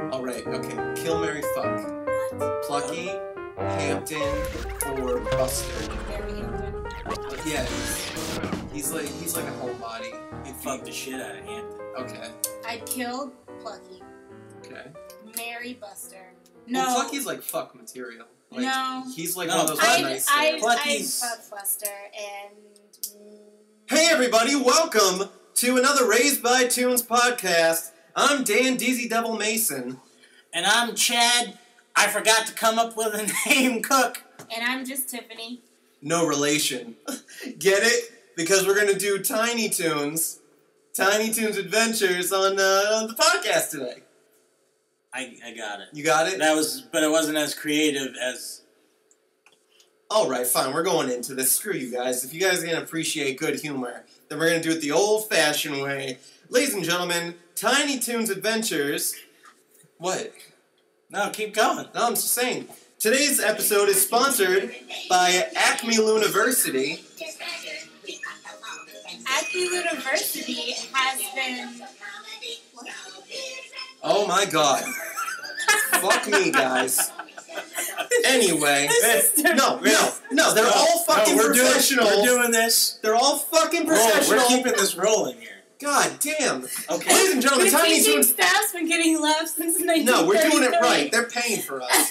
Alright, okay. Kill, marry, fuck. What? Plucky, Hampton, or Buster. Very Hampton. Yeah, he's like a homebody. He'd fuck the shit out of Hampton. Okay. I'd kill Plucky. Okay. Marry Buster. No. Well, Plucky's like fuck material. Like, no. He's like No, one of those nice I'd Plucky's... fuck Buster and... Hey everybody, welcome to another Raised by Toons podcast. I'm Dan Dizzy Devil Mason. And I'm Chad. I forgot to come up with a name, Cook. And I'm just Tiffany. No relation. Get it? Because we're going to do Tiny Toons Adventures on the podcast today. I got it. You got it? But it wasn't as creative as... Alright, fine, we're going into this. Screw you guys. If you guys are going to appreciate good humor, then we're going to do it the old-fashioned way. Ladies and gentlemen, Tiny Toons Adventures... What? No, keep going. No, I'm just saying. Today's episode is sponsored by Acme Looniversity. Acme Looniversity has been... Oh my god. Fuck me, guys. Anyway. No, they're all fucking professional. We're doing this. They're all fucking professional. We're keeping this rolling here. God damn. Okay. Ladies and gentlemen, The Tiny teaching Toons... staff's been getting love since 1933. No, we're doing it right. They're paying for us.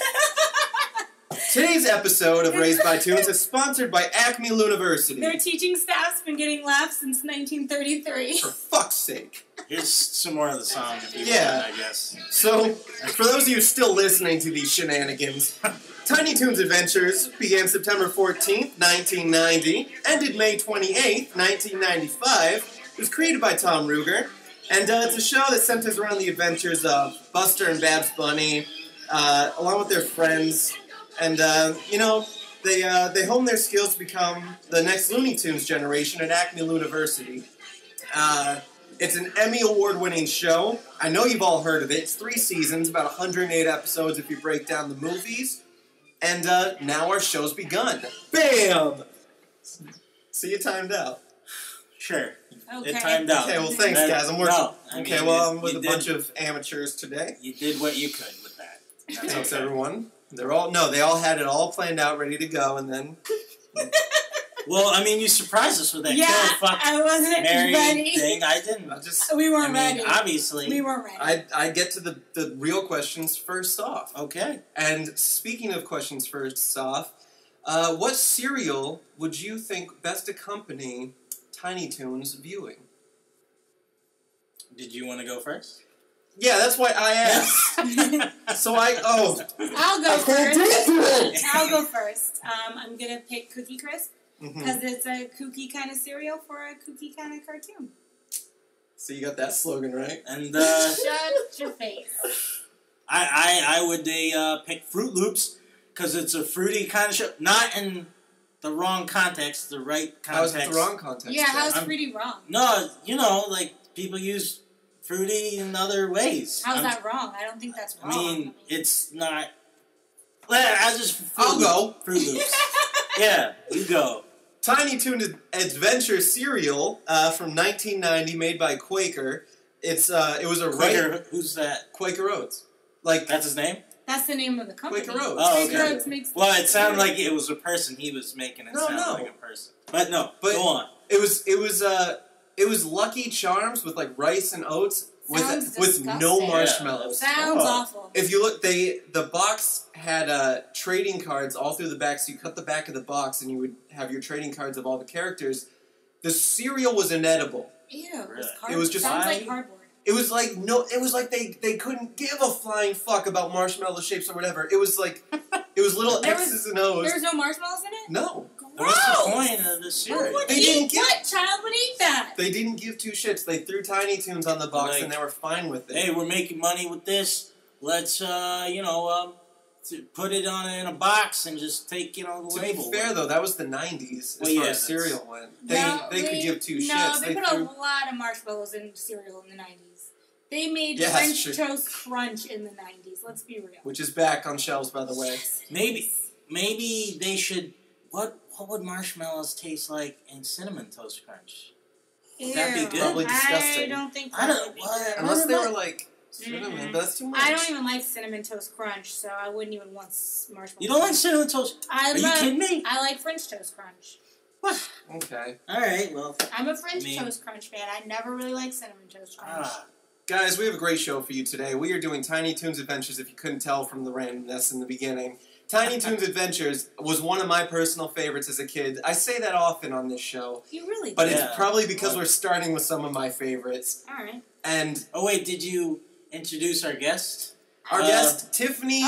Today's episode of Raised by Toons is sponsored by Acme Looniversity. Their teaching staff's been getting laughs since 1933. For fuck's sake. Here's some more of the song if you Yeah. want, I guess. So, for those of you still listening to these shenanigans, Tiny Toons Adventures began September 14th, 1990, ended May 28th, 1995. It was created by Tom Ruger, and it's a show that centers around the adventures of Buster and Babs Bunny, along with their friends, and, they hone their skills to become the next Looney Tunes generation at Acme Looniversity. It's an Emmy Award-winning show. I know you've all heard of it. It's 3 seasons, about 108 episodes if you break down the movies. And now our show's begun. Bam! See, you timed out. Sure. Okay. It timed out. Okay, well, thanks, guys. I'm working. No, I'm with a bunch of amateurs today. You did what you could with that. That's Thanks, okay. everyone. They all had it all planned out, ready to go, and then... Well, I mean, you surprised us with that Yeah, kill, fuck, I wasn't marry ready. thing. I didn't. We weren't ready. ready. Obviously. We weren't ready. I get to the real questions first off. Okay. And speaking of questions first off, what cereal would you think best accompany Tiny Toons viewing? Did you want to go first? Yeah, that's why I asked. I'll go first. I'll go first. I'm gonna pick Cookie Crisp because it's a kooky kind of cereal for a kooky kind of cartoon. So you got that slogan right. And Shut your face. I would pick Fruit Loops because it's a fruity kind of show. Not in the wrong context, the right context. How's it the wrong context? Yeah, how's fruity wrong? No, like people use fruity in other ways. How's that wrong? I don't think that's wrong. I mean, it's not... Well, I'll go. Fruit Loops. Yeah, you go. Tiny Toon Adventure cereal from 1990, made by Quaker. It was a Quaker, who's that? Quaker Oats. Like that's his name? That's the name of the company. Quaker Oats. Oh, Quaker okay. Oats makes. Well, it sounded like it was a person he was making. It sounded like a person. But no, go on. It was Lucky Charms with like rice and oats with no marshmallows. Sounds awful. If you look, the box had trading cards all through the back, so you cut the back of the box and you would have your trading cards of all the characters. The cereal was inedible. Ew, it was just sounds like cardboard. It was like they couldn't give a flying fuck about marshmallow shapes or whatever. It was like it was little X's and O's. There was no marshmallows in it? No. What's the point of the cereal? What child would eat that? They didn't give two shits. They threw Tiny Toons on the box and they were fine with it. Hey, we're making money with this. Let's put it in a box and just take the label. To be fair though, that was the 90s as far as cereal went. They could give two shits. No, they put a lot of marshmallows in cereal in the 90s. They made French Toast Crunch in the 90s. Let's be real. Which is back on shelves, by the way. Maybe they should. What would marshmallows taste like in Cinnamon Toast Crunch? Would that be good? Probably disgusting. I don't think. Unless they were like Cinnamon, that's too much. I don't even like Cinnamon Toast Crunch, so I wouldn't even want marshmallow. You don't like Cinnamon Toast? Are you kidding me? I like French Toast Crunch. What? Okay. All right, well. I'm a French Toast Crunch fan. I never really liked Cinnamon Toast Crunch. Guys, we have a great show for you today. We are doing Tiny Toons Adventures, if you couldn't tell from the randomness in the beginning. Tiny Toons Adventures was one of my personal favorites as a kid. I say that often on this show. You really do. But it's probably because we're starting with some of my favorites. All right. And oh, wait, did you introduce our guest? Our guest, Tiffany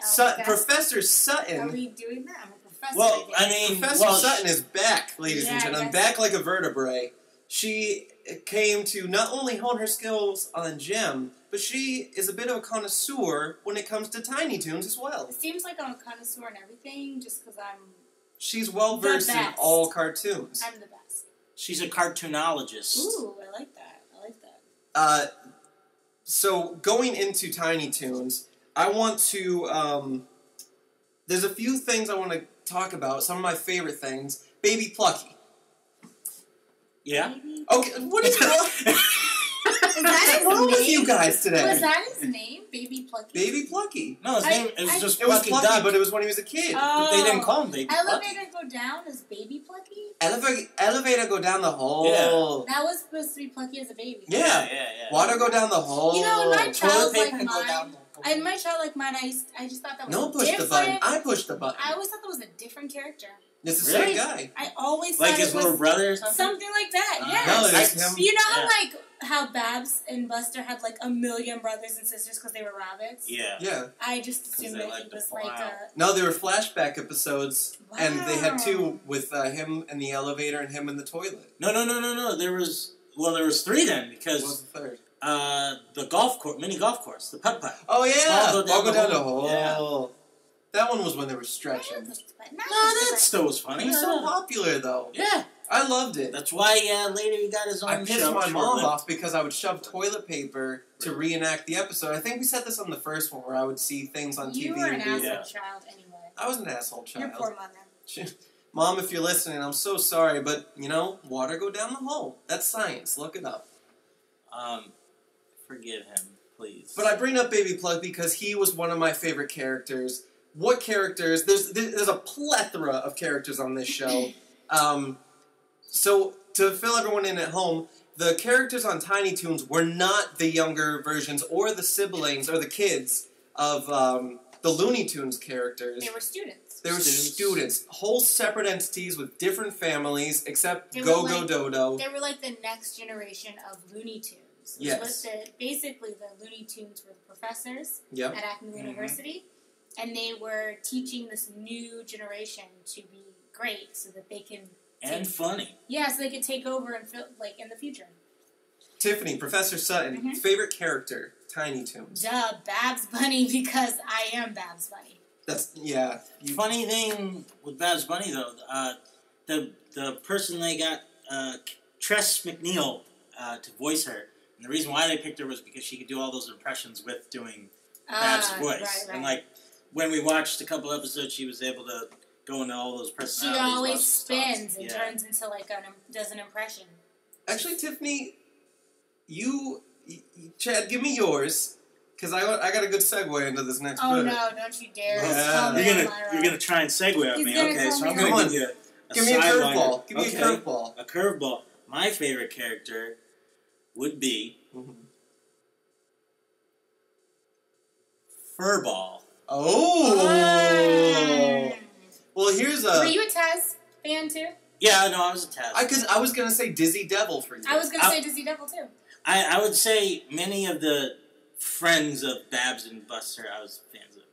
Sutton. Professor Sutton. Are we doing that? I'm a professor. Well, I mean... Professor Sutton is back, ladies and gentlemen. Back like a vertebrae. She came to not only hone her skills on gem, but she is a bit of a connoisseur when it comes to Tiny Toons as well. It seems like I'm a connoisseur in everything, just because I'm... She's well-versed in all cartoons. I'm the best. She's a cartoonologist. Ooh, I like that. I like that. So, going into Tiny Toons, I want to, there's a few things I want to talk about, some of my favorite things. Baby Plucky. Yeah? Okay, what is wrong? What's wrong with you guys today? Was that his name? Baby Plucky? Baby Plucky. No, his name was just It was Plucky, but it was when he was a kid. But they didn't call him Baby Plucky. Elevator go down is Baby Plucky? Elevator go down the hole. Yeah. That was supposed to be Plucky as a baby. Yeah. Water go down the hole. You know, in my child like mine, I just thought that was no, push the button. I pushed the button. I always thought that was a different character. It's the same guy. I always thought like his little brother or something? Something like that, No, it's him. You know how Babs and Buster had like a million brothers and sisters because they were rabbits? Yeah. I just assumed that he was like a... No, there were flashback episodes, and they had two with him in the elevator and him in the toilet. No. There was three then, because... What was the third? The golf course, mini golf course, the putt-putt. Oh, yeah! All go down the hole. Yeah. That one was when they were stretching. No, that still was funny. It was so popular, though. Yeah. I loved it. That's why later he got his own show. I pissed my mom off because I would shove toilet paper to reenact the episode. I think we said this on the first one where I would see things on TV. You were an asshole child anyway. I was an asshole child. Your poor mother. Mom, if you're listening, I'm so sorry, but, you know, water go down the hole. That's science. Look it up. Forgive him, please. But I bring up Baby Plug because he was one of my favorite characters. What characters? There's a plethora of characters on this show. So, to fill everyone in at home, the characters on Tiny Toons were not the younger versions or the siblings or the kids of the Looney Tunes characters. They were students. They were students. Whole separate entities with different families, except Go-Go Dodo. They were like the next generation of Looney Tunes. Yes. Basically, the Looney Tunes were the professors at Acme Looniversity, and they were teaching this new generation to be great so that they can... And funny. Yeah, so they could take over and feel like in the future. Tiffany, Professor Sutton, favorite character, Tiny Toons. Duh, Babs Bunny, because I am Babs Bunny. That's, Funny thing with Babs Bunny, though, the person they got, Tress McNeil, to voice her, and the reason why they picked her was because she could do all those impressions with doing Babs' voice. Right. And, like, when we watched a couple episodes, she was able to go into all those personalities. She always spins and turns into, like, does an impression. Actually, Tiffany, Chad, give me yours, because I got a good segue into this next bit. Oh, no, don't you dare. You're gonna try and segue at me. Okay, so I'm going to give you give me a curveball. Give me a curveball. A curveball. My favorite character would be Furball. Oh! Well, here's a... Were you a Taz fan, too? Yeah, no, I was a Taz. Because I was going to say Dizzy Devil for you. I was going to say Dizzy Devil, too. I would say many of the friends of Babs and Buster I was fans of.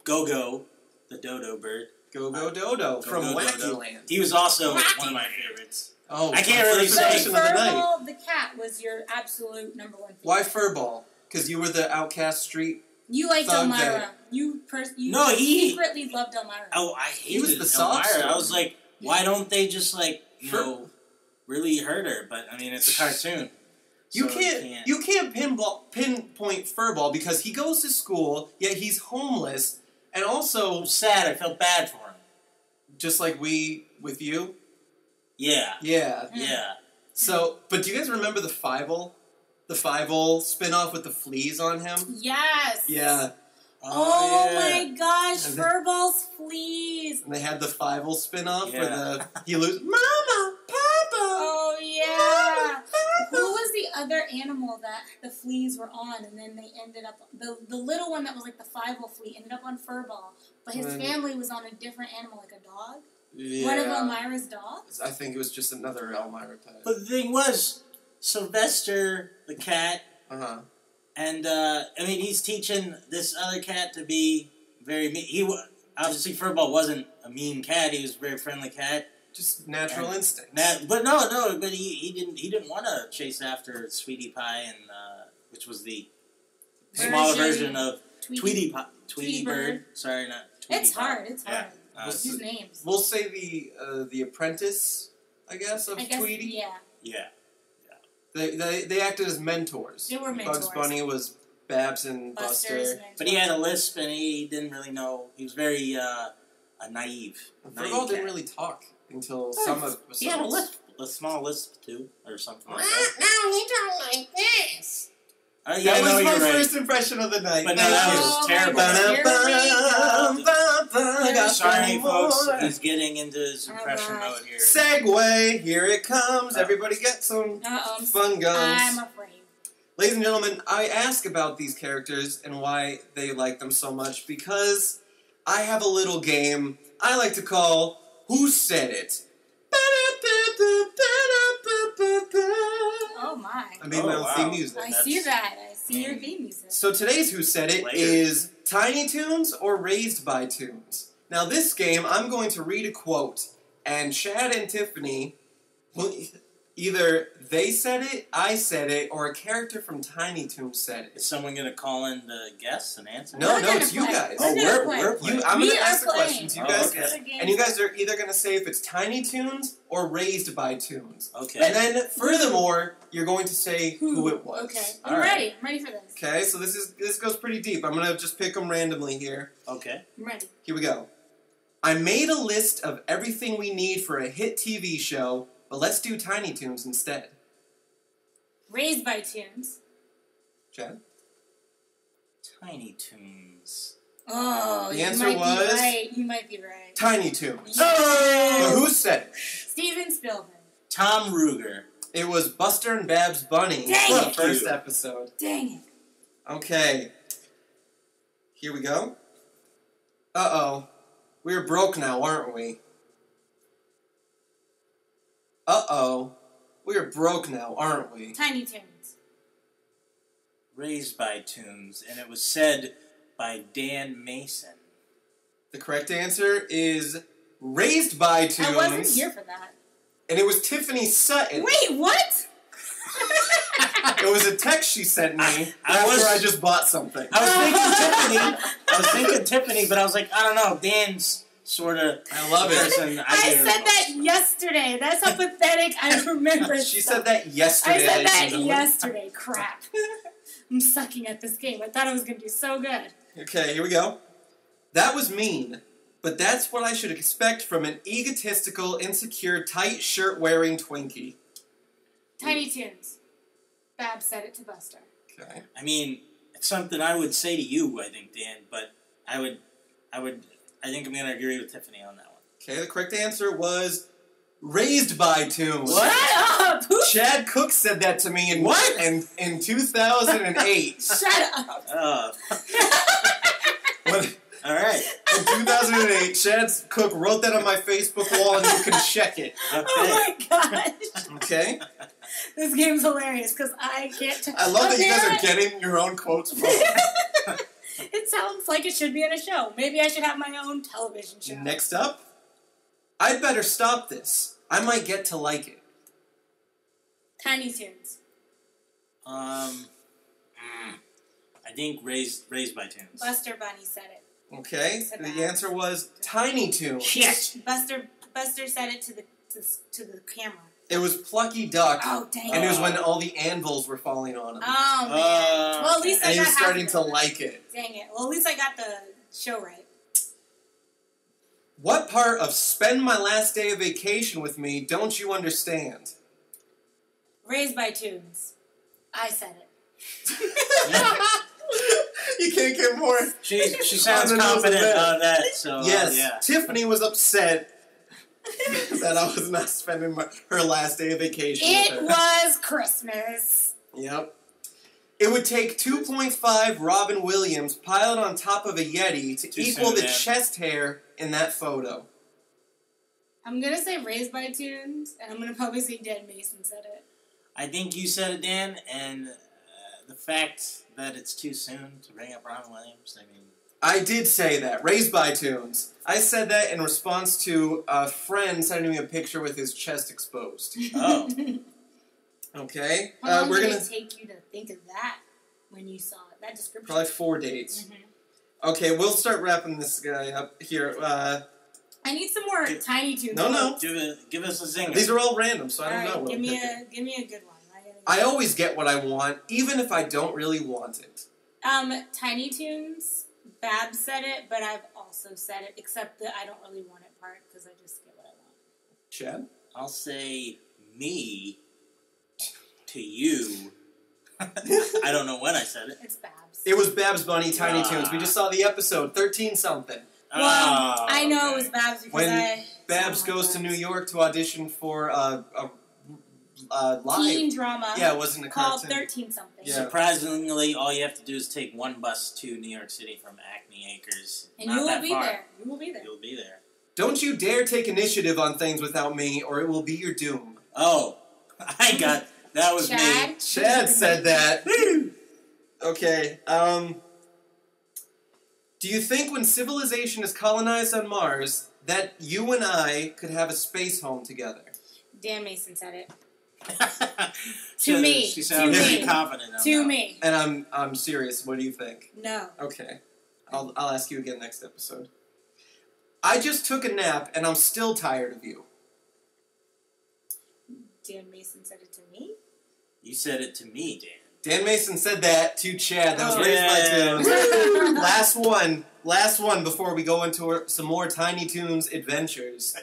Go-Go, the dodo bird. Go-Go Dodo from Wacky Land. He was also one of my favorites. Oh, I can't really say. So Furball the cat was your absolute number one favorite. Why Furball? Because you were the outcast street. You liked Elmira. You secretly loved Elmira. Oh, I hated Elmira. I was like, why don't they just really hurt her? But I mean, it's a cartoon. You can't pinpoint Furball because he goes to school, yet he's homeless, and also sad. I felt bad for him. Just like we with you. Yeah. Yeah. Yeah. So, but do you guys remember the Fievel? The Five-O spinoff with the fleas on him. Yes. Yeah. Oh yeah. my gosh, And Furball's fleas. And they had the Five-O spinoff Yeah. where he loses Mama, Papa. Oh yeah. Who was the other animal that the fleas were on, and then they ended up the little one that was like the Five-O flea ended up on Furball, but his family was on a different animal, like a dog. Yeah. One of Elmira's dogs. I think it was just another Elmira pet. But the thing was, Sylvester the cat. And, I mean, he's teaching this other cat to be very mean. Obviously, Furball wasn't a mean cat. He was a very friendly cat. Just natural instinct. But he didn't want to chase after Sweetie Pie, and which was the smaller version of Tweety Bird. Sorry, not Tweety It's Pie. hard. It's hard. Yeah. These names. We'll say the apprentice, I guess, of Tweety. Yeah. Yeah. They acted as mentors. They were mentors. Bugs Bunny was Babs and Buster. But he had a lisp, and he didn't really know. He was very naive. Furball didn't really talk until some episodes. He had a lisp, a small lisp too, or something like that. No, he talked like this. Yeah, that was my right. first impression of the night. But no, that was terrible. Sorry, folks. He's getting into his impression mode here. Segway, here it comes. Everybody get some fun guns. I'm afraid. Ladies and gentlemen, I ask about these characters and why they like them so much because I have a little game I like to call Who Said It? Oh my. I made my own theme music. I see that. I see your theme music. So today's Who Said It is Tiny Toons or Raised by Toons. Now this game, I'm going to read a quote, and Chad and Tiffany will either they said it, I said it, or a character from Tiny Toons said it. Is someone going to call in to guess and answer? No, it's you guys. We're playing. I'm going to ask the questions. You guys, okay. And you guys are either going to say if it's Tiny Toons or Raised by Toons. Okay. And then, furthermore, you're going to say who it was. Okay. I'm ready. I'm ready for this. Okay, so this goes pretty deep. I'm going to just pick them randomly here. Okay. I'm ready. Here we go. I made a list of everything we need for a hit TV show, but let's do Tiny Toons instead. Raised by Toons. Chad? Tiny Toons. Oh, the answer you might was be right. You might be right. Tiny Toons. Oh! But who said it? Steven Spielberg. Tom Ruger. It was Buster and Babs Bunny. Dang the first episode. Dang it. Okay. Here we go. Uh-oh. We're broke now, aren't we? Uh-oh. We're broke now, aren't we? Tiny Toons. Raised by Toons, and it was said by Dan Mason. The correct answer is Raised by Toons. I wasn't here for that. And it was Tiffany Sutton. Wait, what? It was a text she sent me after I just bought something. I was thinking Tiffany, but I was like, I don't know, Dan's sort of... I love it. I said that yesterday. That's how pathetic I remember. She said that yesterday. I said that yesterday. Crap. I'm sucking at this game. I thought I was going to do so good. Okay, here we go. That was mean, but that's what I should expect from an egotistical, insecure, tight shirt-wearing Twinkie. Tiny Toons. Babs said it to Buster. Okay. I mean, it's something I would say to you, I think, Dan, but I think I'm going to agree with Tiffany on that one. Okay, the correct answer was Raised by Toons. What? Shut up! Chad Cook said that to me in 2008. Shut up! All right. In 2008, Chad Cook wrote that on my Facebook wall, and you can check it. Okay. Oh my gosh. Okay? This game's hilarious because I can't... I love that you guys are getting your own quotes from It sounds like it should be in a show. Maybe I should have my own television show. Next up, I'd better stop this. I might get to like it. Tiny Toons. I think raised by Toons. Buster Bunny said it. Okay, the answer was Tiny Toons. Shit. Buster said it to the camera. It was Plucky Duck. Oh, dang it. And it was when all the anvils were falling on him. Oh, man. Well, at least I got and he was starting half to of it. like it. Dang it. Well, at least I got the show right. What part of spend my last day of vacation with me don't you understand? Raised by Toons. I said it. You can't get more. She sounds confident on that. So yes, yeah. Tiffany was upset that I was not spending her last day of vacation with her. It was Christmas. Yep. It would take 2.5 Robin Williams piled on top of a Yeti to equal the chest hair in that photo. I'm going to say Raised by Toons, and I'm going to probably say Dan Mason said it. I think you said it, Dan, and the fact that it's too soon to bring up Robin Williams, I mean... I did say that. Raised by Toons. I said that in response to a friend sending me a picture with his chest exposed. Oh. Okay. How long did it take you to think of that when you saw it? That description? Probably 4 days. Okay, we'll start wrapping this guy up here. I need some more Tiny Toons. No. Give us a zinger. These are all random, so I don't know. Give me a good one. I always get what I want, even if I don't really want it. Tiny Toons. Babs said it, but I've also said it, except the I don't really want it part, because I just get what I want. Chad? I'll say me to you. I don't know when I said it. It's Babs. It was Babs Bunny, Tiny Toons. We just saw the episode, 13-something. Well, I know it was Babs because when Babs goes to New York to audition for a live teen drama. Yeah, it wasn't a called cartoon. 13-something. Yeah. Surprisingly, all you have to do is take one bus to New York City from Acme Acres. And you will be there. You will be there. You'll be there. Don't you dare take initiative on things without me, or it will be your doom. Oh, that was Chad? me. Chad said that. Okay, do you think when civilization is colonized on Mars, that you and I could have a space home together? Dan Mason said it. To me. She sounds very confident. To me. And I'm serious. What do you think? No. Okay. I'll ask you again next episode. I just took a nap and I'm still tired of you. Dan Mason said it to me? You said it to me, Dan. Dan Mason said that to Chad. That was Raised by Toons. Last one before we go into some more Tiny Toons adventures.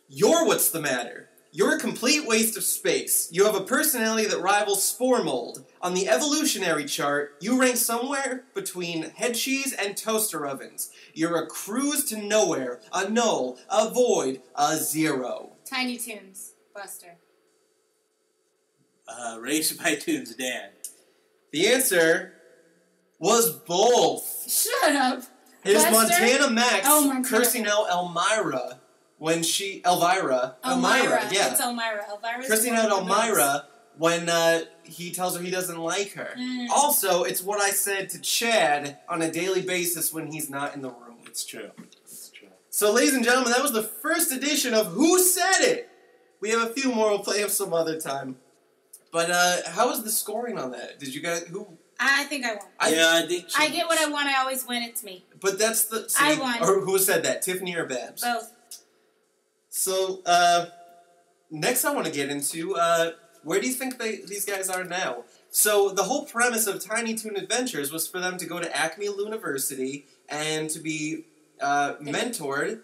You're what's the matter. You're a complete waste of space. You have a personality that rivals spore mold. On the evolutionary chart, you rank somewhere between head cheese and toaster ovens. You're a cruise to nowhere, a null, a void, a zero. Tiny Toons, Buster. Raised by Toons, Dan. The answer was both. Shut up. It is Buster? Montana Max cursing Max. out Elmira when Elmira, yeah. It's Elmira. Elvira's cursing out Elmira when he tells her he doesn't like her. Also, it's what I said to Chad on a daily basis when he's not in the room. It's true. It's true. So, ladies and gentlemen, that was the first edition of Who Said It? We have a few more. We'll play them some other time. But how was the scoring on that? Did you guys... I think I won. I think I get what I want. I always win. It's me. But that's the... I won. Or who said that? Tiffany or Babs? Both. So, next I want to get into, where do you think these guys are now? So, the whole premise of Tiny Toon Adventures was for them to go to Acme Looniversity and to be mentored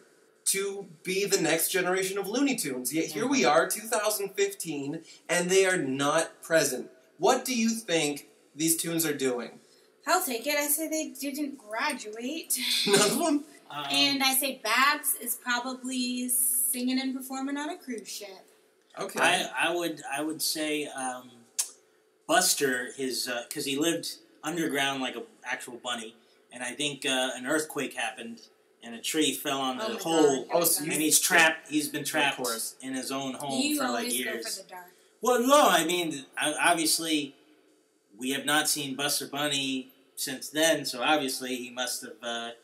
to be the next generation of Looney Tunes. Yet here we are, 2015, and they are not present. What do you think these tunes are doing? I'll take it. I say they didn't graduate. None of them? And I say Babs is probably singing and performing on a cruise ship. Okay. I would say Buster, because he lived underground like an actual bunny, and I think an earthquake happened, and a tree fell on the hole, and he's trapped. He's been trapped in his own home for like years. You always go for the dark. Well, no, I mean, obviously, we have not seen Buster Bunny since then, so obviously he must have.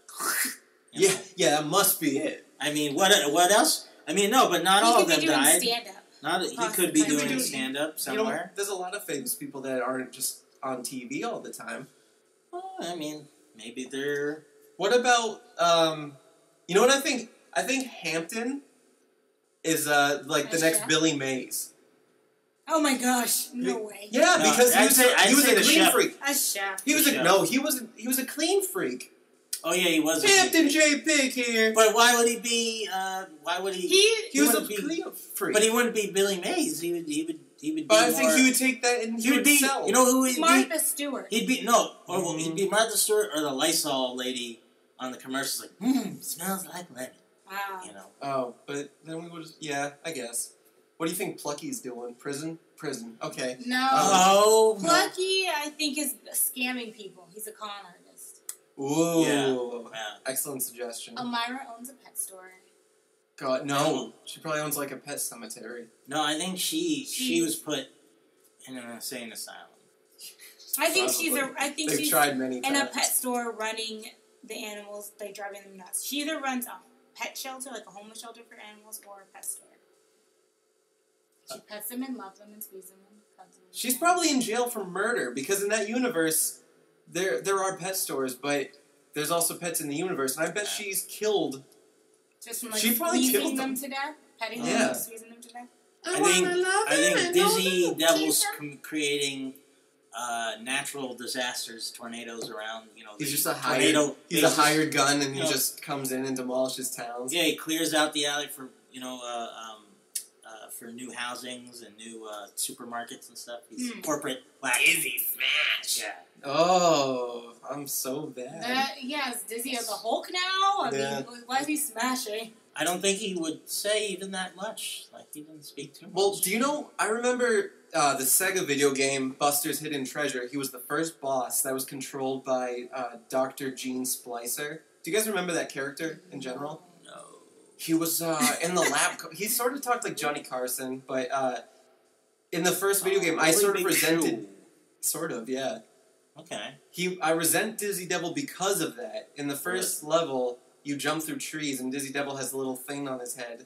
Yeah, that must be it. I mean, what else? I mean, no, but not all of them died. He could be doing stand-up somewhere. You know, there's a lot of famous people that aren't just on TV all the time. Well, I mean, maybe they're... What about, you know what I think? I think Hampton is, like, the next Billy Mays. Oh my gosh, no way. Yeah, because he was a clean freak. A chef. He was a clean freak. Oh yeah, he was. Hampton J. Pig here. But why would he be? Why would he? He was a clean freak. But he wouldn't be Billy Mays. He be But I more... think he would take that and he would be, sell. you know who he'd be? Martha Stewart. He'd be, he'd be Martha Stewart or the Lysol lady on the commercials, like, smells like lemon. Wow. You know. Oh, but then we would, yeah, I guess. What do you think Plucky's doing? Prison? Okay. No. Plucky, I think, is scamming people. He's a con artist. Ooh. Yeah. Excellent suggestion. Elmira owns a pet store. God, no. She probably owns like a pet cemetery. No, I think she was put in an insane asylum. I think she's tried many times. in a pet store running the animals, like driving them nuts. She either runs a pet shelter, like a homeless shelter for animals, or a pet store. She pets them and loves them and squeezes them and cuddles them. She's probably in jail for murder because in that universe, there are pet stores, but there's also pets in the universe, and I bet she's killed. Just from like she probably squeezing killed them to death, petting them, and squeezing them to death. I think Dizzy Devil's creating natural disasters, tornadoes around. You know, he's just a hired gun, and he just comes in and demolishes towns. Yeah, he clears out the alley for for new housings and new supermarkets and stuff. He's corporate. Dizzy Smash. Yeah. Oh, I'm so bad. Is Dizzy as a Hulk now? I mean, why is he smashing? I don't think he would say even that much. Like, he didn't speak too much. Well, do you know, I remember the Sega video game, Buster's Hidden Treasure. He was the first boss that was controlled by Dr. Gene Splicer. Do you guys remember that character in general? No. He was in the lab. He sort of talked like Johnny Carson, but in the first video game, I sort of resented... Sort of, yeah. Okay. I resent Dizzy Devil because of that. In the first level... You jump through trees, and Dizzy Devil has a little thing on his head.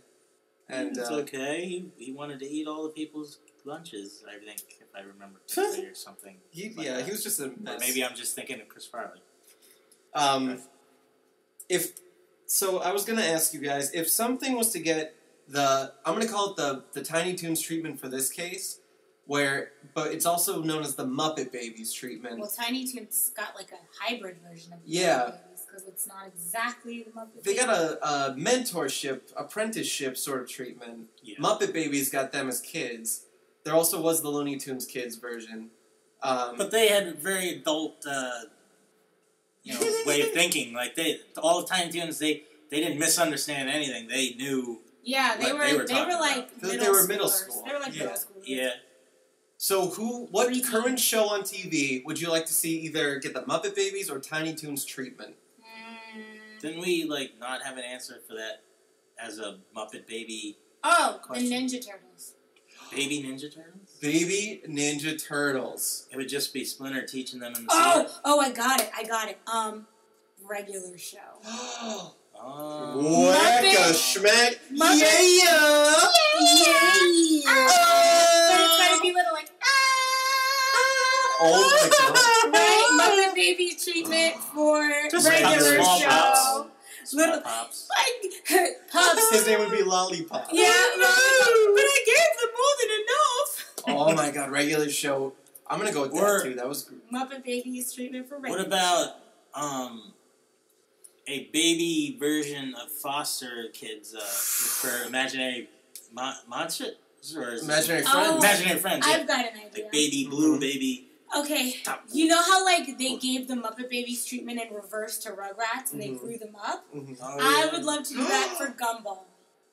And it's okay. He wanted to eat all the people's lunches, I think, if I remember correctly, or something. He was just a mess. Or maybe I'm just thinking of Chris Farley. So I was going to ask you guys, if something was to get I'm going to call it the Tiny Toons treatment for this case, but it's also known as the Muppet Babies treatment. Well, Tiny Toons got like a hybrid version of the Muppet Babies. Because it's not exactly the Muppet They Babies. got a mentorship, apprenticeship sort of treatment. Yeah. Muppet Babies got them as kids. There also was the Looney Tunes kids version. But they had a very adult, way of thinking. Like all the Tiny Toons, they didn't misunderstand anything. They knew. Yeah, they were like middle school. They were like middle school. Yeah. So what current show on TV would you like to see either get the Muppet Babies or Tiny Toons treatment? Didn't we, not have an answer for that as a Muppet Baby the question? Ninja Turtles. Baby Ninja Turtles? Baby Ninja Turtles. It would just be Splinter teaching them in the I got it. Regular show. Whack-a schmack. Muppet. Yeah! But it's gotta be little oh my god. Right? Muppet Baby treatment for just regular small show. Pops. Little Pops. Pups. His name would be Lollipop. Yeah, Lollipop. But I gave them more than enough. Oh my god, regular show. I'm gonna go with that too. That was Muppet Babies treatment for regular. What about a baby version of foster kids for imaginary monsters? Imaginary friends. Imaginary friends. I've got an idea. Like baby blue, baby. Okay, you know how they gave the Muppet Babies treatment in reverse to Rugrats and they grew them up? Mm-hmm. I would love to do that for Gumball.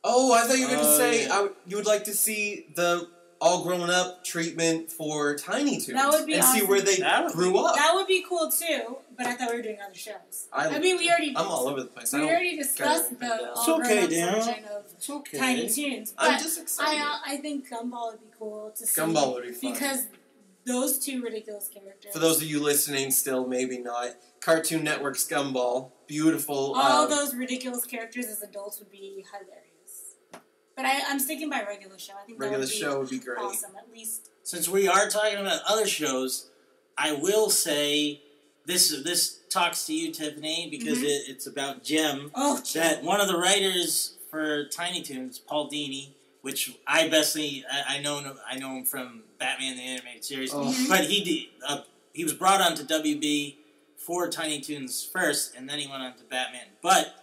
Oh, I thought you were going to say you would like to see the all grown up treatment for Tiny Toons. That would be awesome. See where they grew up. That would be cool too, but I thought we were doing other shows. I'm all over the place. We already discussed the all grown up version of Tiny Toons. But I'm just excited. I think Gumball would be cool to see. Gumball would be fun. Because those two ridiculous characters. For those of you listening, still maybe not, Cartoon Network's Gumball, beautiful. All those ridiculous characters as adults would be hilarious. But I'm sticking by regular show. I think regular show would be great. Awesome, at least. Since we are talking about other shows, I will say this talks to you, Tiffany, because it's about Jem. Oh, Jem. That one of the writers for Tiny Toons, Paul Dini, which I know him from Batman the Animated Series, but he was brought on to WB for Tiny Toons first, and then he went on to Batman. But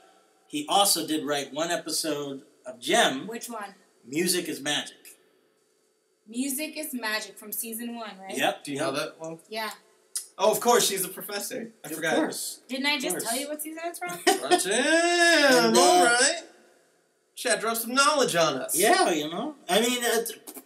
he also did write one episode of Jem. Which one? Music is Magic. Music is Magic from season 1, right? Yep. Do you know that one? Yeah. Oh, of course, she's a professor. I forgot. Of course. Didn't I just tell you what season it's from? Damn, alright. Chad dropped some knowledge on us. Yeah, you know. I mean,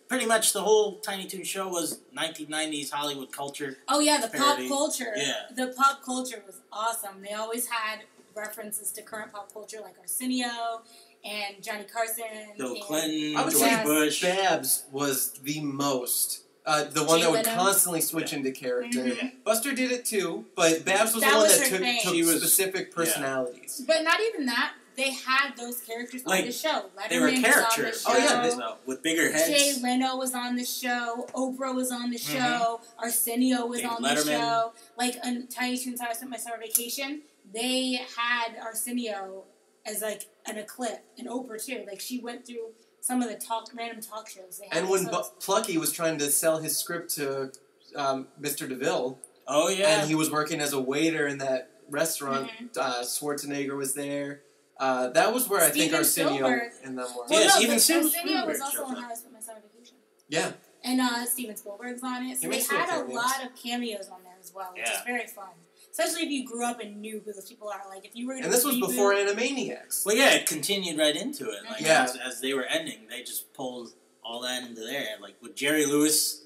pretty much the whole Tiny Toon show was 1990s Hollywood culture. Oh, yeah, the parody. pop culture. Yeah. The pop culture was awesome. They always had references to current pop culture like Arsenio and Johnny Carson. Bill Clinton, I would George say Bush. Babs was the most. The one that would constantly switch into character. Mm-hmm. Buster did it too, but Babs was That the one was that her thing. took She was- specific personalities. But not even that. They had those characters on Like, the show. They were Letterman characters. was on the show. Oh, yeah, So, with bigger heads. Jay Leno was on the show. Oprah was on the show. Arsenio was David on the Letterman. show. Like, on Tiny Toons How I Spent My Summer Vacation, they had Arsenio as, like, in a clip. And Oprah, too. Like, she went through some of the random talk shows. They had And when those. Plucky was trying to sell his script to Mr. DeVille, Oh, yeah. and he was working as a waiter in that restaurant, Schwarzenegger was there. That was where I think Steven Arsenio Spielberg. and them were. Well, Yes, no, even but Steven Arsenio was Spielberg also shows on up. How I Spent My Summer Vacation. Yeah. And Steven Spielberg's on it. He So they makes little had a cameos. lot of cameos on there as well, which is Yeah. very fun. Especially if you grew up and knew who those people are. Like, if you were And this was before Animaniacs. Well, yeah, it continued right into it. Like, Yeah. as they were ending, they just pulled all that into there. Like, with Jerry Lewis,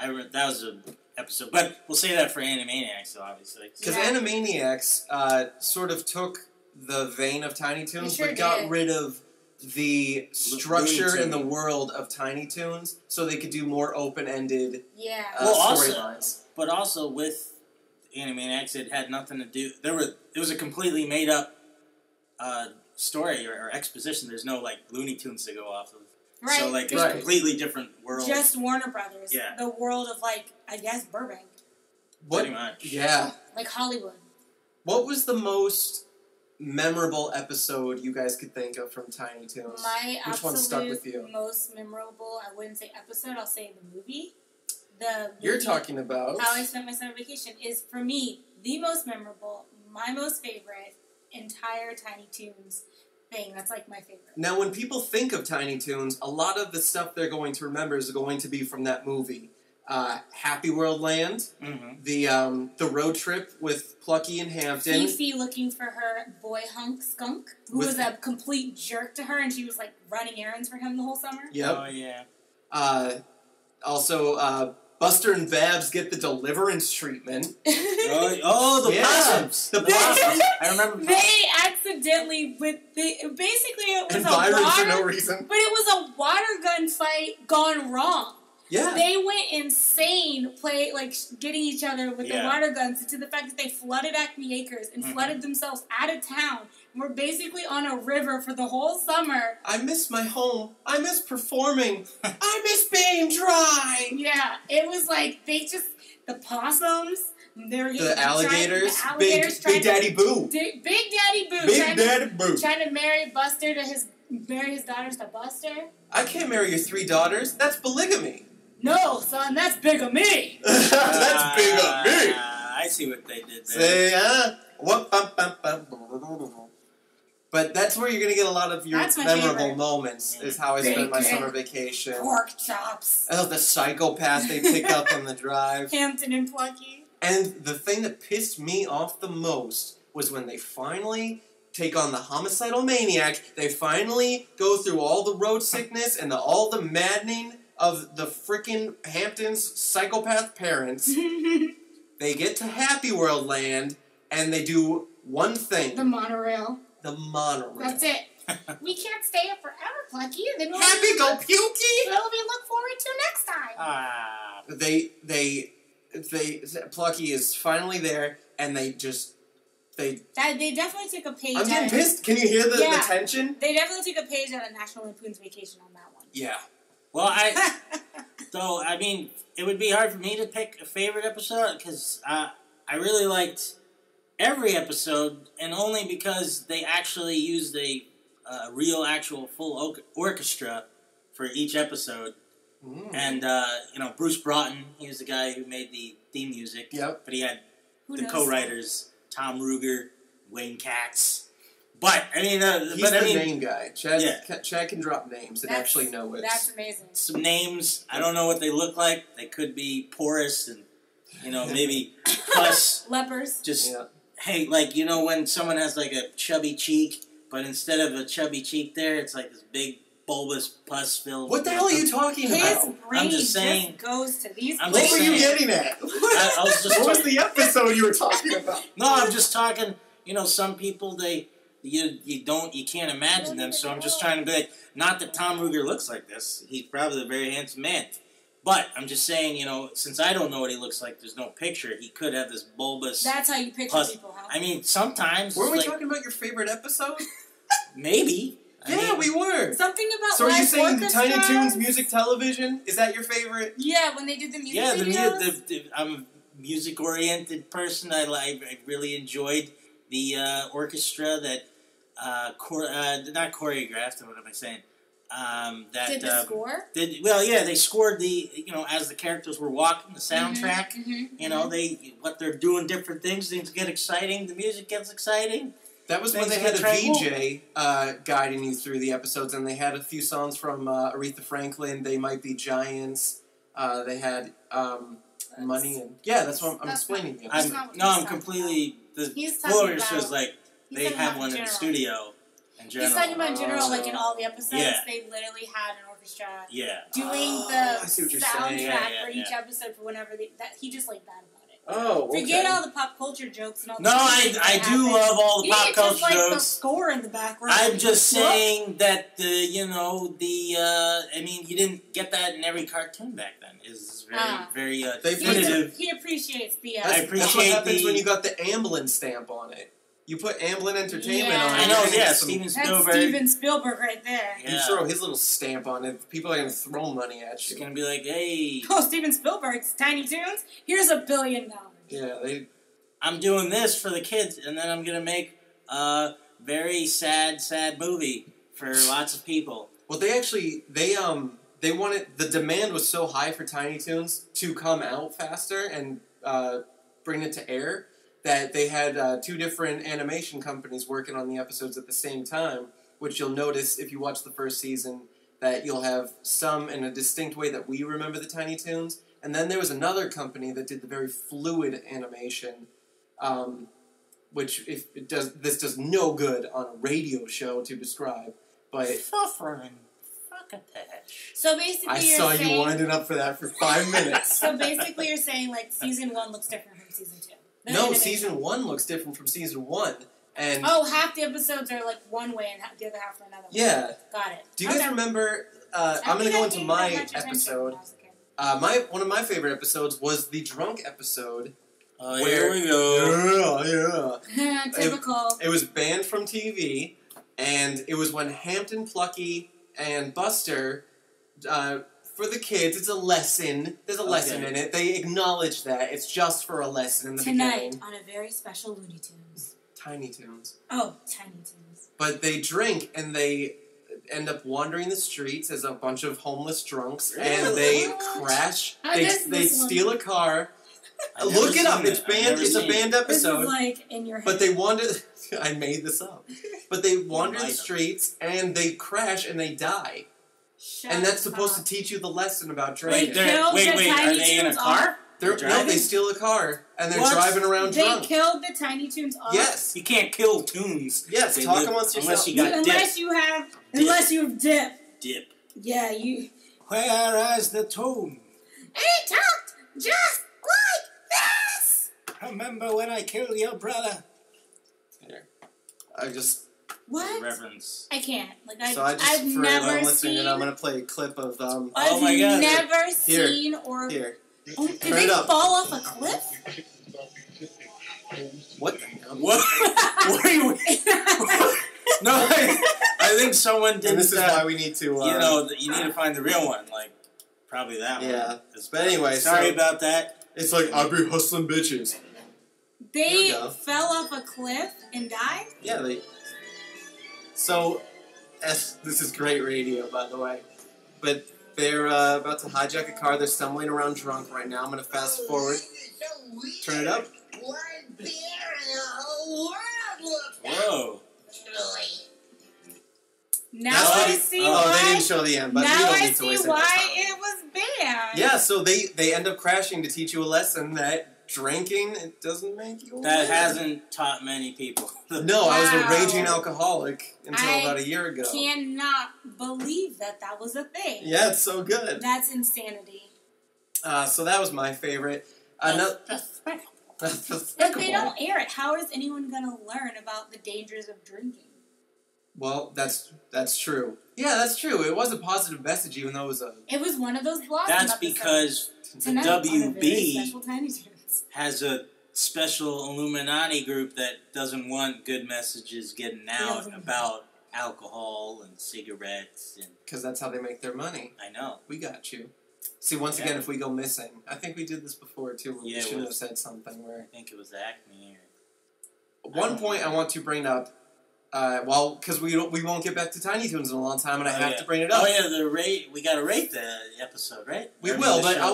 that was an episode. But we'll say that for Animaniacs, though, obviously. Because Yeah. Animaniacs sort of took the vein of Tiny Toons, sure but got did. rid of the structure Looney in the Tunes. world of Tiny Toons, so they could do more open-ended Yeah. Well, also- storylines. But also, with Animaniacs, it had nothing to do... It was a completely made-up story or exposition. There's no, like, Looney Tunes to go off of. Right. So, like, it's a completely different world. Just Warner Brothers. Yeah. The world of, like, I guess Burbank. Pretty much. Yeah. Like Hollywood. What was the most memorable episode you guys could think of from Tiny Toons? My Which one stuck absolute with you? most memorable, I wouldn't say episode, I'll say the movie. You're talking about... How I Spent My Summer Vacation is, for me, the most memorable, my most favorite, entire Tiny Toons thing. That's, like, my favorite. Now, when people think of Tiny Toons, a lot of the stuff they're going to remember is going to be from that movie. Happy World Land, the road trip with Plucky and Hampton. Fifi looking for her boy hunk skunk, who was a complete jerk to her, and she was, like, running errands for him the whole summer. Yep. Oh, yeah. Also, Buster and Babs get the deliverance treatment. The Yeah. possums. The possums. I remember. They accidentally, basically it was And a Byron water, for no reason. but it was a water gun fight gone wrong. Yeah. They went insane, getting each other with the water guns, to the fact that they flooded Acme Acres and flooded themselves out of town. And were basically on a river for the whole summer. I miss my home. I miss performing. I miss being dry. Yeah, it was like the possums. They were The alligators. Big Big Daddy Boo. Big Daddy Boo. Big Daddy Boo. Trying to marry Buster marry his daughters to Buster. I can't marry your 3 daughters. That's polygamy. No, son, that's bigamy. That's bigamy. I see what they did there. Say, But that's where you're going to get a lot of your That's my memorable favorite. moments, is How I Spent My Bacon. Summer Vacation. Pork chops. Oh, the psychopath they pick up on the drive. Hampton and Plucky. And the thing that pissed me off the most was when they finally take on the homicidal maniac. They finally go through all the road sickness and all the maddening of the frickin' Hampton's psychopath parents. They get to Happy World Land, and they do one thing. The monorail. The monorail. That's it. We can't stay up forever, Plucky. Then we'll Happy go pukey! What will we look forward to next time? Plucky is finally there, and they They definitely took a page. I'm getting pissed. Can you hear the tension? They definitely took a page out of National Lampoon's Vacation on that one. Yeah. Well, I mean, it would be hard for me to pick a favorite episode, because I really liked every episode, and only because they actually used a real, actual, full orchestra for each episode. And, Bruce Broughton, he was the guy who made the theme music. Yep. But he had Who the knows? co-writers, Tom Ruger, Wayne Katz. But I mean, he's the name guy. Chad can drop names and That's- actually know it. That's amazing. some names. I don't know what they look like. They could be porous and maybe pus. Lepers. Just hey, like when someone has like a chubby cheek, but instead of a chubby cheek there, it's like this big bulbous pus filled. What the hell are you talking His about? brain I'm just saying. just goes to these. I'm What just were you saying. getting at? I was just what was the episode you were talking about? No, I'm just talking. Some people you can't imagine them. So I'm just trying to be like, not that Tom Ruger looks like this. He's probably a very handsome man. But I'm just saying, since I don't know what he looks like, there's no picture. He could have this bulbous. That's how you picture pus. people, huh? I mean, sometimes. Were we talking about your favorite episode? Maybe. We were. Something about So are you live saying orchestra? Tiny Toons music television? Is that your favorite? Yeah, when they did the music Yeah, videos. I'm a music-oriented person. I really enjoyed the orchestra that not choreographed. What am I saying? That did the score? They scored the as the characters were walking the soundtrack. What they're doing different things get exciting. The music gets exciting. That was when they had a VJ guiding you through the episodes, and they had a few songs from Aretha Franklin. They Might Be Giants. They had Money and that's what I'm explaining. I'm completely. The orchestra is like they have one in the studio. He's talking about in general, like in all the episodes, they literally had an orchestra doing the soundtrack for each episode for whenever he just liked that about it. Oh, okay. Forget all the pop culture jokes and all. No, I do love all the pop culture just jokes. The score in the background. I'm just saying that you didn't get that in every cartoon back then. It's very definitive. He appreciates the. I appreciate that's what happens when you got the Amblin stamp on it. You put Amblin Entertainment on it. I know, Steven Spielberg. That's Steven Spielberg right there. You throw his little stamp on it, people are going to throw money at you. It's going to be like, hey. Oh, Steven Spielberg's Tiny Toons? Here's $1 billion. Yeah, I'm doing this for the kids, and then I'm going to make a very sad movie for lots of people. Well, they wanted, the demand was so high for Tiny Toons to come out faster and bring it to air, that they had 2 different animation companies working on the episodes at the same time, which you'll notice if you watch the first season, that you'll have some in a distinct way that we remember the Tiny Toons, and then there was another company that did the very fluid animation, which this does no good on a radio show to describe, but... So basically, I saw you winding up for that for 5 minutes. So basically, you're saying like season 1 looks different from season 2. No, season 1 looks different from season 1. And half the episodes are like one way and the other half are another way. Yeah. Got it. Do you guys remember? I'm going to go into my episode. One of my favorite episodes was the drunk episode. Here we go. Yeah. Typical. It was banned from TV, and it was when Hampton, Plucky, and Buster. For the kids, it's a lesson. There's a lesson in it. They acknowledge that. It's just for a lesson in the beginning. Tonight, on a very special Looney Tunes. Tiny Toons. Oh, Tiny Toons. But they drink, and they end up wandering the streets as a bunch of homeless drunks, and they crash. They steal a car. Look it up. It's banned. It's a banned episode. This is like in your head. But they wander... I made this up. But they wander the streets, and they crash, and they die. And that's supposed to teach you the lesson about drinking. Wait, are they in a car? No, they steal a car, and they're driving around drunk. They killed the Tiny Toons off? Yes. You can't kill Toons. Yes, talk amongst yourself. Unless you have dip. Dip. Yeah, you... Where is the Toon? And it talked just like this! Remember when I killed your brother? Here. I just... What? Reverence. I can't. I've never seen... And I'm going to play a clip of... I've never seen or... Here. Oh, did they fall off a cliff? What the hell? What are you... No, I think someone did. And this is why we need to... you need to find the real one. Like, probably that one. Yeah. But anyway, sorry about that. It's like, I be hustling bitches. They fell off a cliff and died? Yeah, they... So, this is great radio, by the way. But they're about to hijack a car. They're stumbling around drunk right now. I'm going to fast forward. Turn it up. Whoa. Now I see why. Oh, they didn't show the end, but we don't need to waste why it was banned. Yeah, so they end up crashing to teach you a lesson that drinking, it doesn't make you That hasn't taught many people. No, I was a raging alcoholic until about a year ago. I cannot believe that was a thing. Yeah, it's so good. That's insanity. So that was my favorite. If they don't air it, how is anyone going to learn about the dangers of drinking? Well, that's true. Yeah, that's true. It was a positive message, even though it was a... It was one of those blossom That's episodes. because the WB has a special Illuminati group that doesn't want good messages getting out about alcohol and cigarettes. Because that's how they make their money. I know. We got you. See, once again, if we go missing, I think we did this before too. Where we should have said something where I think it was Acme. One point I want to bring up, because we won't get back to Tiny Toons in a long time, and I have to bring it up. Oh yeah, we got to rate the episode, right? We will, but I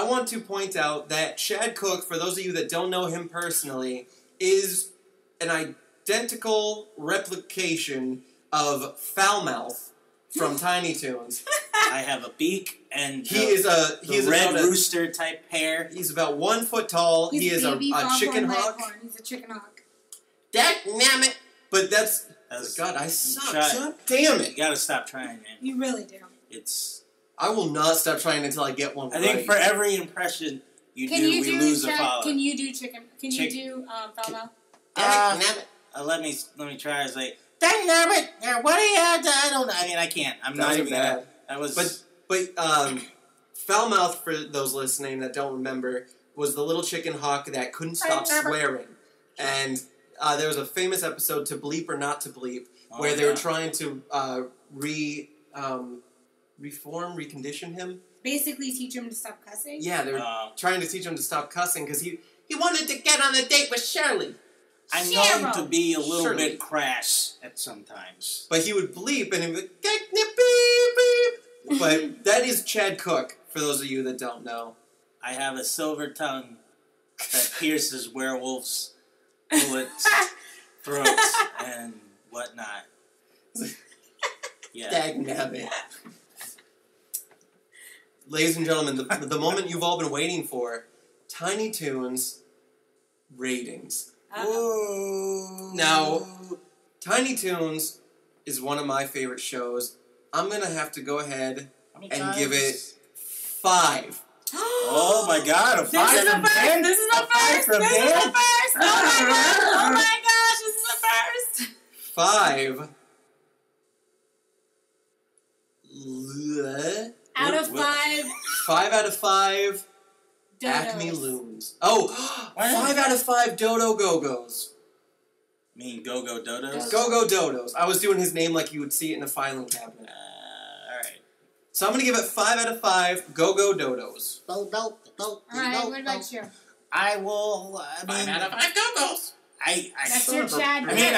want to point out that Chad Cook, for those of you that don't know him personally, is an identical replication of Foulmouth from Tiny Toons. I have a beak and he is a red rooster type hair. He's about 1 foot tall. He is a chicken hawk. He's a chicken hawk. Damn it! But that's God. I suck. Damn it! You gotta stop trying, man. You really do. I will not stop trying until I get one. I think for every impression we lose a follower. Can you do chicken? Can you do Foulmouth? Let me try. I was like, dang nabbit! What do you have to? I don't know. I mean, I can't. I'm not even bad. That was. But Foulmouth, for those listening that don't remember, was the little chicken hawk that couldn't stop swearing. And there was a famous episode, To Bleep or Not to Bleep, where they were trying to recondition him. Basically teach him to stop cussing? Yeah, they were trying to teach him to stop cussing because he wanted to get on a date with Shirley. I'm known to be a little bit crass at sometimes. But he would bleep and he would beep, beep. But that is Chad Cook, for those of you that don't know. I have a silver tongue that pierces werewolves' bullets, throats, and whatnot. Yeah. Dagnabbit. Ladies and gentlemen, the moment you've all been waiting for, Tiny Toons ratings. Now, Tiny Toons is one of my favorite shows. I'm going to have to go ahead and give it 5. Oh my God, a 5 from Dan? This is the first! Oh my God! Oh my gosh, this is the first! 5. Out of 5. 5 out of 5. Dodos. Acme Loons. Oh, 5 out of 5 Dodo Go-Go's. Mean Go-Go Dodos? Go-Go Dodos. I was doing his name like you would see it in a filing cabinet. Alright. So I'm going to give it 5 out of 5 Go-Go Dodos. Alright, what about you? I will, 5 out of 5 Go-Go's. That's your Chad. I mean,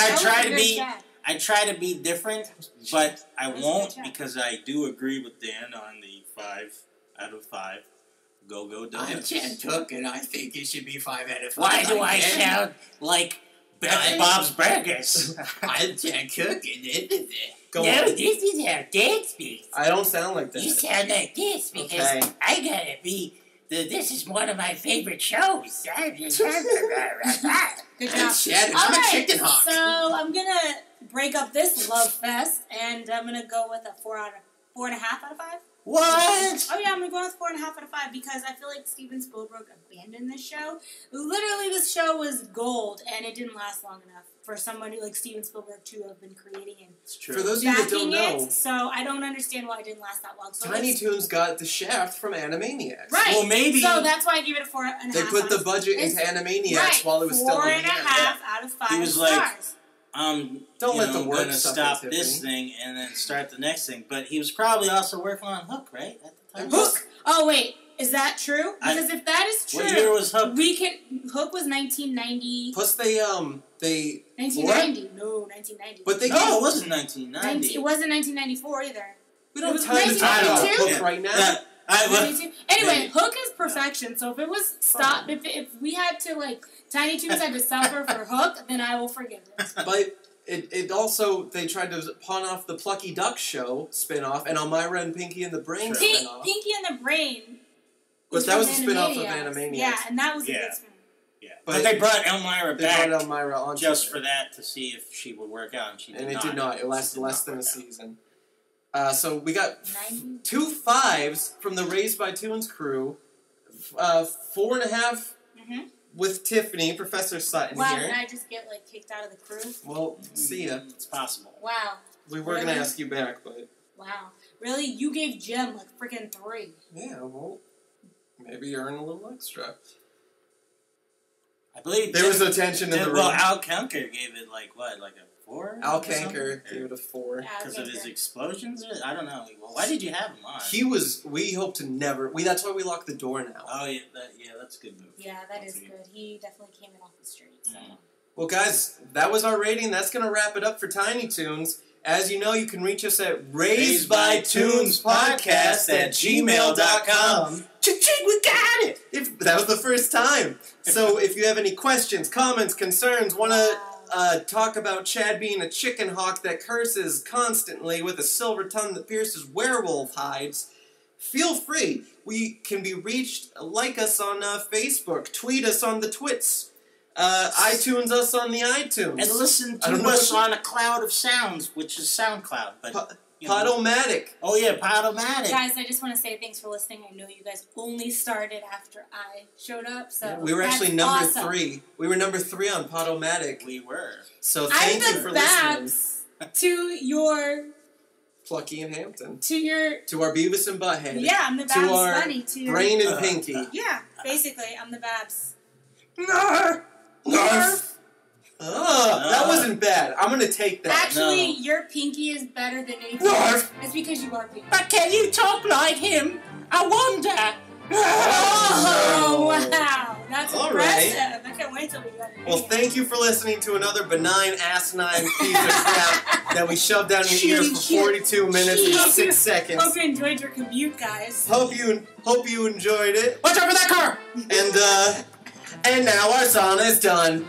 I try to be different, but I won't because I do agree with Dan on the 5 out of 5 Go-Go Dodos. I'm Chad Cook, and I think it should be 5 out of 5. Why do I sound like Bob's Burgers? I'm Chad Cook, and this is how Dan speaks. I don't sound like that. You sound like this because I gotta be. This is one of my favorite shows. Good job. Chad, I'm a chicken hawk. So I'm gonna break up this love fest, and I'm gonna go with a 4.5 out of 5. What? Oh yeah, I'm gonna go with 4.5 out of 5 because I feel like Steven Spielberg abandoned this show. Literally, this show was gold, and it didn't last long enough for somebody like Steven Spielberg to have been creating and it's true. For those of you that don't know, so I don't understand why it didn't last that long. So Tiny Toons got the shaft from Animaniacs. Right. Well, maybe. So that's why I give it a 4.5. They put the budget into Animaniacs while it was still in the 4.5 out of 5 He was stars. like, don't let the work stop Tiffany. this thing and then start the next thing. But he was probably also working on Hook, right? At the time. Hook? Oh, wait. Is that true? Because if that is true... What year was Hook? Hook was 1990... Plus they 1990. No, 1990. But they it wasn't 1990. It wasn't 1994 either. We don't have time to talk about Hook right now. Anyway, Hook is perfection. So if it was if we had to Tiny Toons had to suffer for Hook, then I will forgive it. But it also, they tried to pawn off the Plucky Duck Show spinoff and Elmira and Pinky and the Brain spinoff. Pinky and the Brain. But that was a spinoff of Animaniacs. Yeah, and that was a good spinoff. Yeah, but they brought Elmira back on just for that to see if she would work out, and she did not. And it did not. It lasted less than a season. So we got 2 5s from the Raised by Toons crew. 4.5 with Tiffany, Professor Sutton here. Wow, did I just get like kicked out of the crew? Well, see ya. It's possible. Wow. We were gonna ask you back, but wow, really? You gave Jim like freaking 3. Yeah, well, maybe you earn a little extra. I believe there was a tension in the room. Well, Al Kanker gave it like what, like a 4? Al Kanker gave it a 4 because of his explosions. I don't know. Well, why did you have him on? He was. We hope to never. That's why we lock the door now. Oh yeah, that's a good move. Yeah, that's good. He definitely came in off the street. So. Well, guys, that was our rating. That's gonna wrap it up for Tiny Toons. As you know, you can reach us at raisedbytoonspodcast@gmail.com. Cha-ching, we got it! That was the first time. So if you have any questions, comments, concerns, want to talk about Chad being a chicken hawk that curses constantly with a silver tongue that pierces werewolf hides, feel free. We can be reached. Like us on Facebook. Tweet us on the twits. iTunes us on the iTunes. And listen to us on a cloud of sounds, which is SoundCloud. But Podomatic. Oh yeah, Podomatic. Guys, I just want to say thanks for listening. I know you guys only started after I showed up, so we were actually number 3. We were number 3 on Podomatic. We were. So thank you for listening. To your Plucky and Hampton. To our Beavis and Butthead. Yeah, I'm the Babs Bunny. To our Brain and Pinky. Yeah, basically, I'm the Babs. Narf! That wasn't bad. I'm gonna take that. Actually, your Pinky is better than anything. Narf! It's because you are Pinky. But can you talk like him? I wonder. Oh, wow. That's all impressive. Right. I can't wait till we get it. Well, thank you for listening to another benign, asinine piece of crap that we shoved down your ear for 42 minutes and 6 seconds. Hope you enjoyed your commute, guys. Hope you enjoyed it. Watch out for that car! And now our song is done.